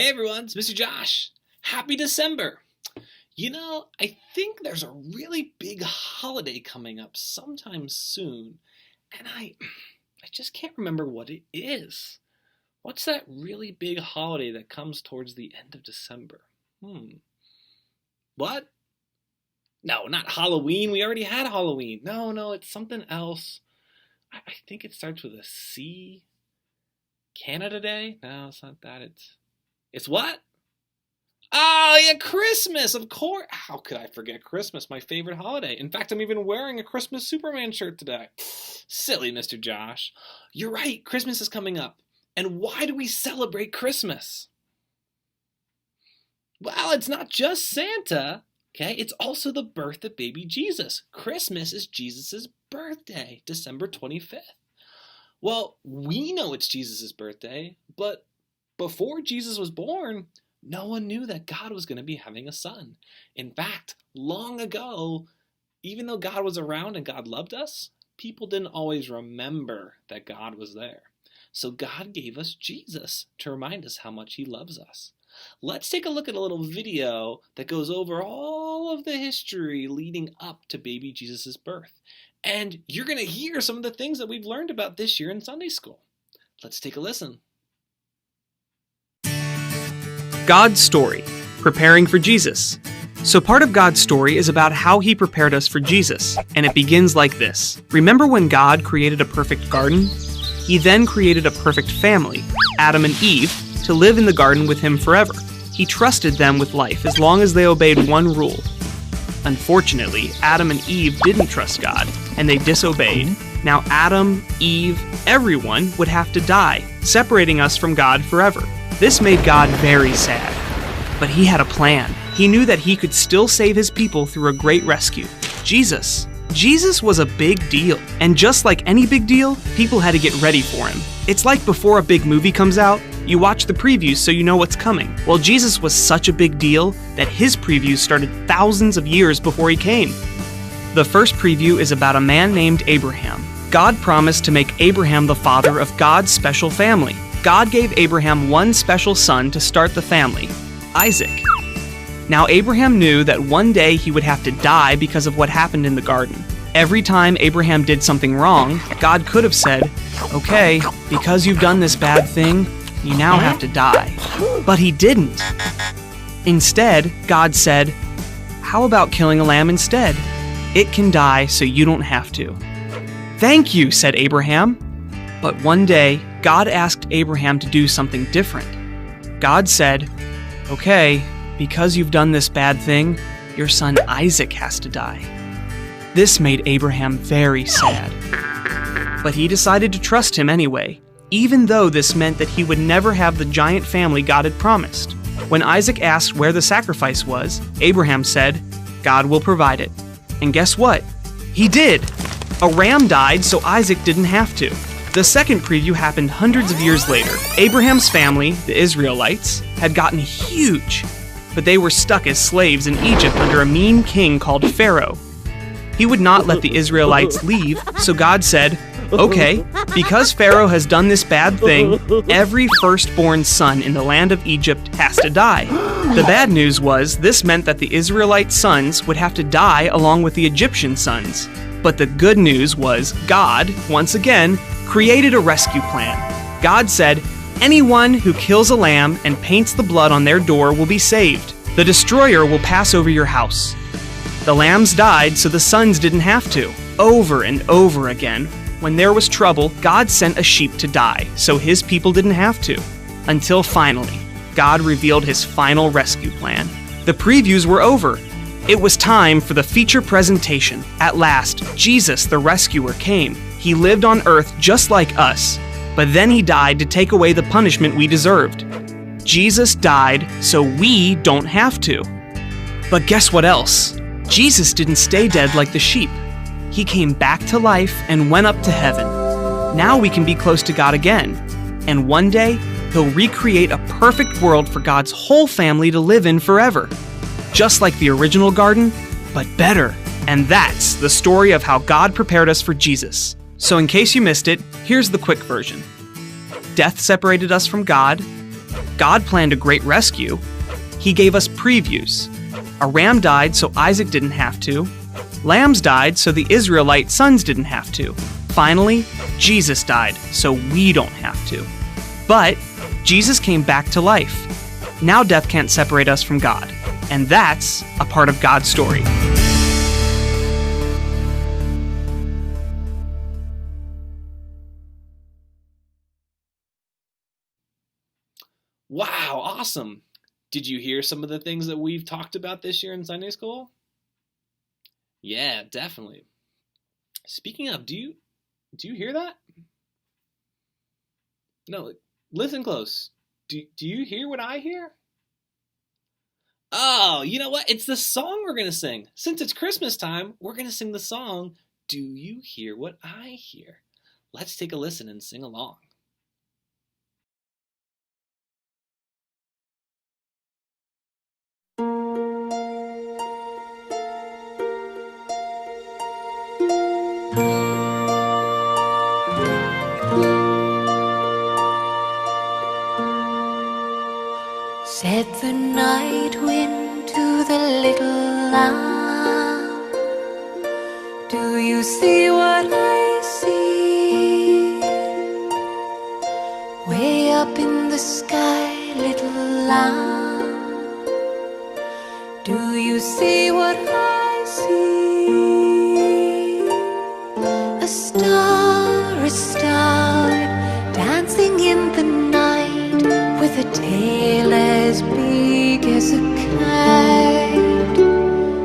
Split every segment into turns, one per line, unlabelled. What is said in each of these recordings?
Hey everyone, it's Mr. Josh. Happy December. I think there's a really big holiday coming up sometime soon, and I just can't remember what it is. What's that really big holiday that comes towards the end of December? What? No, not Halloween. We already had Halloween. No, it's something else. I think it starts with a C. Canada Day? No, it's not that. It's what? Oh, yeah, Christmas, of course. How could I forget Christmas, my favorite holiday? In fact, I'm even wearing a Christmas Superman shirt today. Silly Mr. Josh. You're right, Christmas is coming up. And why do we celebrate Christmas? Well, it's not just Santa, okay? It's also the birth of baby Jesus. Christmas is Jesus' birthday, December 25th. Well, we know it's Jesus' birthday, but before Jesus was born, no one knew that God was going to be having a son. In fact, long ago, even though God was around and God loved us, people didn't always remember that God was there. So God gave us Jesus to remind us how much he loves us. Let's take a look at a little video that goes over all of the history leading up to baby Jesus' birth. And you're going to hear some of the things that we've learned about this year in Sunday school. Let's take a listen.
God's story, preparing for Jesus. So part of God's story is about how he prepared us for Jesus, and it begins like this. Remember when God created a perfect garden? He then created a perfect family, Adam and Eve, to live in the garden with him forever. He trusted them with life as long as they obeyed one rule. Unfortunately, Adam and Eve didn't trust God, and they disobeyed. Now Adam, Eve, everyone would have to die, separating us from God forever. This made God very sad. But he had a plan. He knew that he could still save his people through a great rescue. Jesus. Jesus was a big deal. And just like any big deal, people had to get ready for him. It's like before a big movie comes out, you watch the previews so you know what's coming. Well, Jesus was such a big deal that his previews started thousands of years before he came. The first preview is about a man named Abraham. God promised to make Abraham the father of God's special family. God gave Abraham one special son to start the family, Isaac. Now Abraham knew that one day he would have to die because of what happened in the garden. Every time Abraham did something wrong, God could have said, "Okay, because you've done this bad thing, you now have to die." But he didn't. Instead, God said, "How about killing a lamb instead? It can die so you don't have to." "Thank you," said Abraham. But one day, God asked Abraham to do something different. God said, "Okay, because you've done this bad thing, your son Isaac has to die." This made Abraham very sad. But he decided to trust him anyway, even though this meant that he would never have the giant family God had promised. When Isaac asked where the sacrifice was, Abraham said, "God will provide it." And guess what? He did. A ram died so Isaac didn't have to. The second preview happened hundreds of years later. Abraham's family, the Israelites, had gotten huge, but they were stuck as slaves in Egypt under a mean king called Pharaoh. He would not let the Israelites leave, so God said, "Okay, because Pharaoh has done this bad thing, every firstborn son in the land of Egypt has to die." The bad news was this meant that the Israelite sons would have to die along with the Egyptian sons. But the good news was God, once again, created a rescue plan. God said, "Anyone who kills a lamb and paints the blood on their door will be saved. The destroyer will pass over your house." The lambs died so the sons didn't have to. Over and over again, when there was trouble, God sent a sheep to die so his people didn't have to. Until finally, God revealed his final rescue plan. The previews were over. It was time for the feature presentation. At last, Jesus, the rescuer, came. He lived on earth just like us, but then he died to take away the punishment we deserved. Jesus died so we don't have to. But guess what else? Jesus didn't stay dead like the sheep. He came back to life and went up to heaven. Now we can be close to God again. And one day, he'll recreate a perfect world for God's whole family to live in forever. Just like the original garden, but better. And that's the story of how God prepared us for Jesus. So in case you missed it, here's the quick version. Death separated us from God. God planned a great rescue. He gave us previews. A ram died so Isaac didn't have to. Lambs died so the Israelite sons didn't have to. Finally, Jesus died so we don't have to. But Jesus came back to life. Now death can't separate us from God. And that's a part of God's story.
Wow, awesome. Did you hear some of the things that we've talked about this year in Sunday school? Yeah, definitely. Speaking of, do you hear that? No, listen close. Do you hear what I hear? Oh, you know what? It's the song we're going to sing. Since it's Christmas time, we're going to sing the song, Do You Hear What I Hear? Let's take a listen and sing along.
Said the night wind to the little lamb, do you see what I see? Way up in the sky, little lamb, do you see what I see? A star, dancing in the night, with a tail as big as a kite,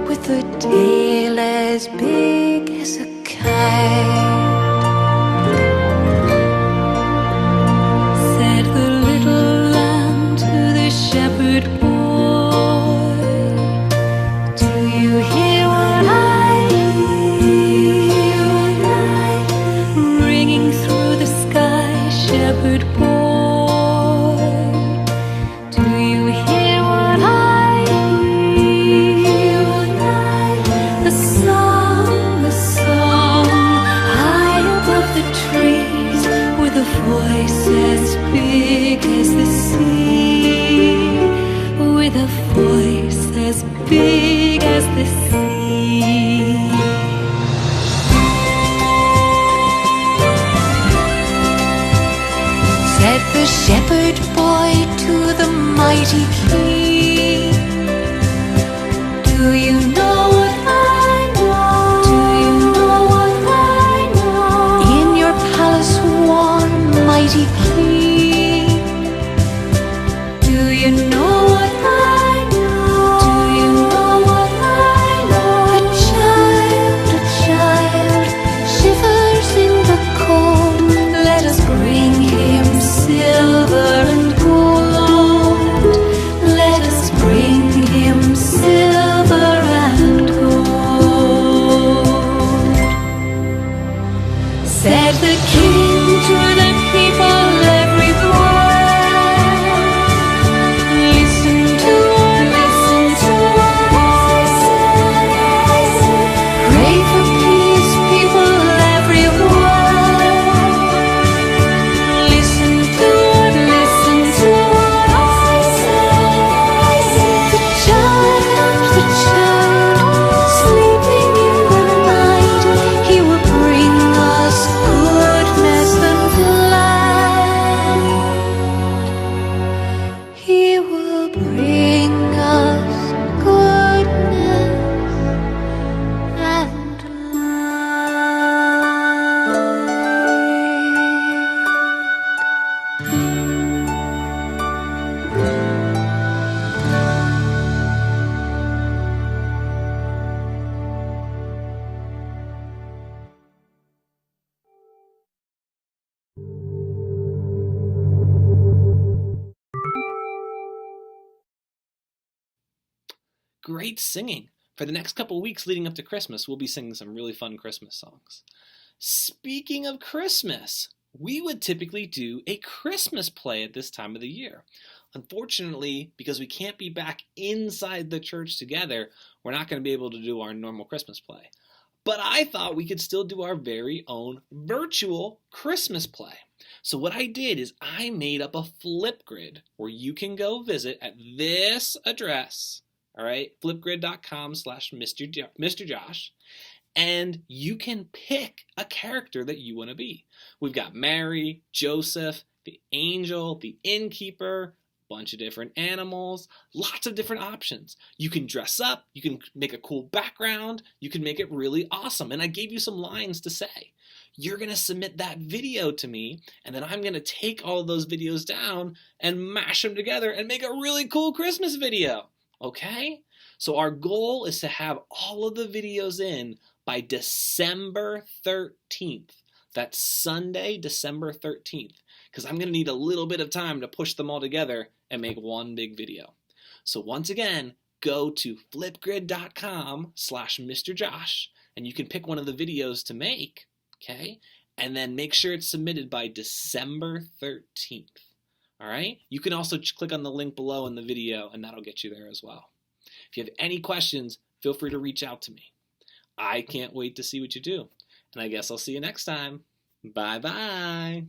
with a tail as big as a kite. Said the little lamb to the shepherd boy, do you hear what I hear? Ringing through the sky, shepherd boy, voice as big as the sea, with a voice as big as the sea. Said the shepherd boy to the mighty king, do you know what I know? Do you know what I know? In your palace warm, mighty king, do you know what I know? Do you know what I know? A child shivers in the cold. Let us bring him silver and gold. Let us bring him silver and gold. Said the king to the people everywhere, listen to what I say. Pray for peace, people everywhere. Listen to what I say. The child, sleeping in the night, he will bring us goodness and light. He will bring us goodness and
Great singing. For the next couple weeks leading up to Christmas, we'll be singing some really fun Christmas songs. Speaking of Christmas, we would typically do a Christmas play at this time of the year. Unfortunately, because we can't be back inside the church together, we're not going to be able to do our normal Christmas play. But I thought we could still do our very own virtual Christmas play. So what I did is I made up a Flipgrid where you can go visit at this address, all right, flipgrid.com/Mr. Josh, and you can pick a character that you want to be. We've got Mary, Joseph, the angel, the innkeeper, bunch of different animals, lots of different options. You can dress up, you can make a cool background, you can make it really awesome. And I gave you some lines to say. You're going to submit that video to me, and then I'm going to take all of those videos down and mash them together and make a really cool Christmas video. Okay? So our goal is to have all of the videos in by December 13th. That's Sunday, December 13th. Because I'm going to need a little bit of time to push them all together and make one big video. So once again, go to flipgrid.com/Mr. Josh, and you can pick one of the videos to make, okay? And then make sure it's submitted by December 13th, all right? You can also click on the link below in the video, and that'll get you there as well. If you have any questions, feel free to reach out to me. I can't wait to see what you do, and I guess I'll see you next time. Bye-bye.